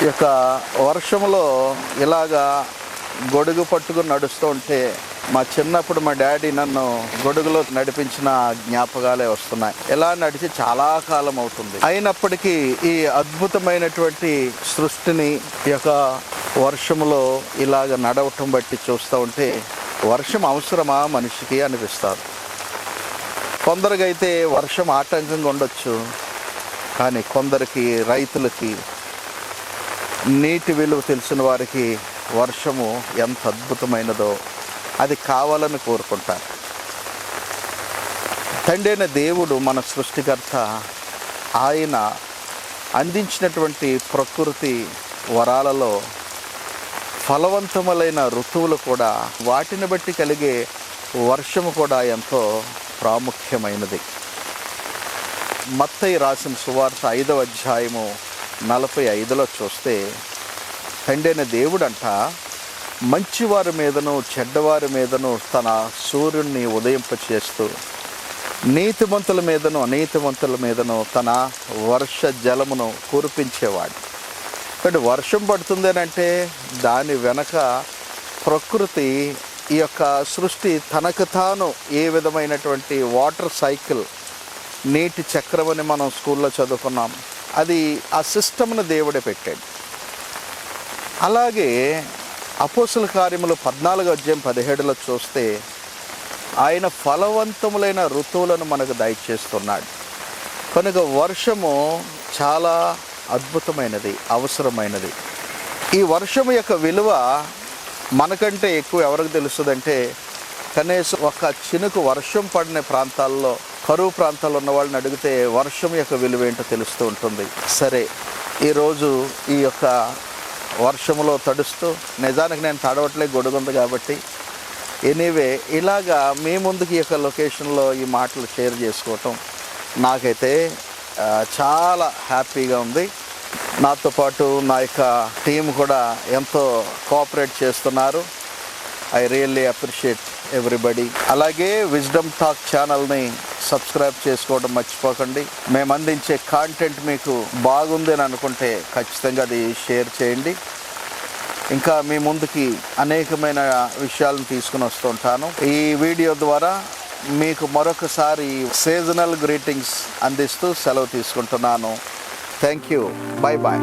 ఈ యొక్క వర్షంలో ఇలాగా గొడుగు పట్టుకుని నడుస్తూ ఉంటే మా చిన్నప్పుడు మా డాడీ నన్ను గొడుగులో నడిపించిన జ్ఞాపకాలే వస్తున్నాయి. ఎలా నడిచి చాలా కాలం అవుతుంది. అయినప్పటికీ ఈ అద్భుతమైనటువంటి సృష్టిని ఈ యొక్క వర్షంలో ఇలాగ నడవటం బట్టి చూస్తూ ఉంటే వర్షం అవసరమా మనిషికి అనిపిస్తారు. కొందరికైతే వర్షం ఆటంకంగా ఉండొచ్చు, కానీ కొందరికి, రైతులకి, నీటి విలువ తెలిసిన వారికి వర్షము ఎంత అద్భుతమైనదో అది కావాలని కోరుకుంటారు. తండ్రి అయిన దేవుడు మన సృష్టికర్త. ఆయన అందించినటువంటి ప్రకృతి వరాలలో ఫలవంతములైన ఋతువులు కూడా, వాటిని బట్టి కలిగే వర్షము కూడా ఎంతో ప్రాముఖ్యమైనది. మత్తయి రాసిన సువార్త 5వ అధ్యాయము 45లో చూస్తే తండ్రి అయిన దేవుడంట మంచివారి మీదను చెడ్డవారి మీదను తన సూర్యుడిని ఉదయింపచేస్తూ నీతిమంతుల మీదను అనీతిమంతుల మీదను తన వర్ష జలమును కురిపించేవాడు. కాబట్టి వర్షం పడుతుందేనంటే దాని వెనక ప్రకృతి, ఈ యొక్క సృష్టి తనకు తాను ఏ విధమైనటువంటి వాటర్ సైకిల్, నీటి చక్రం అని మనం స్కూల్లో చదువుకున్నాం, అది ఆ సిస్టమ్ను దేవుడే పెట్టాడు. అలాగే అపోస్తుల కార్యములు 14వ అధ్యాయం 17లో చూస్తే ఆయన ఫలవంతములైన ఋతువులను మనకు దయచేస్తున్నాడు. కనుక వర్షము చాలా అద్భుతమైనది, అవసరమైనది. ఈ వర్షము యొక్క విలువ మనకంటే ఎక్కువ ఎవరికి తెలుస్తుందంటే, కనీసం ఒక చినుకు వర్షం పడిన ప్రాంతాల్లో, కరువు ప్రాంతాల్లో ఉన్న వాళ్ళని అడిగితే వర్షం యొక్క విలువ ఏంటో తెలుస్తూ ఉంటుంది. సరే, ఈరోజు ఈ యొక్క వర్షంలో తడుస్తూ, నిజానికి నేను తడవట్లే, గొడుగుంది కాబట్టి, ఎనీవే ఇలాగా మీ ముందుకి ఈ యొక్క లొకేషన్లో ఈ మాటలు షేర్ చేసుకోవటం నాకైతే చాలా హ్యాపీగా ఉంది. నాతో పాటు నా యొక్క టీం కూడా ఎంతో కోఆపరేట్ చేస్తున్నారు. I really appreciate everybody. అలాగే విజ్డమ్ టాక్ ఛానల్ని సబ్స్క్రైబ్ చేసుకోవడం మర్చిపోకండి. మేము అందించే కాంటెంట్ మీకు బాగుంది అని అనుకుంటే ఖచ్చితంగా అది షేర్ చేయండి. ఇంకా మీ ముందుకి అనేకమైన విషయాలను తీసుకుని వస్తుంటాను. ఈ వీడియో ద్వారా మీకు మరొకసారి సీజనల్ గ్రీటింగ్స్ అందిస్తూ సెలవు తీసుకుంటున్నాను. Thank you. Bye bye.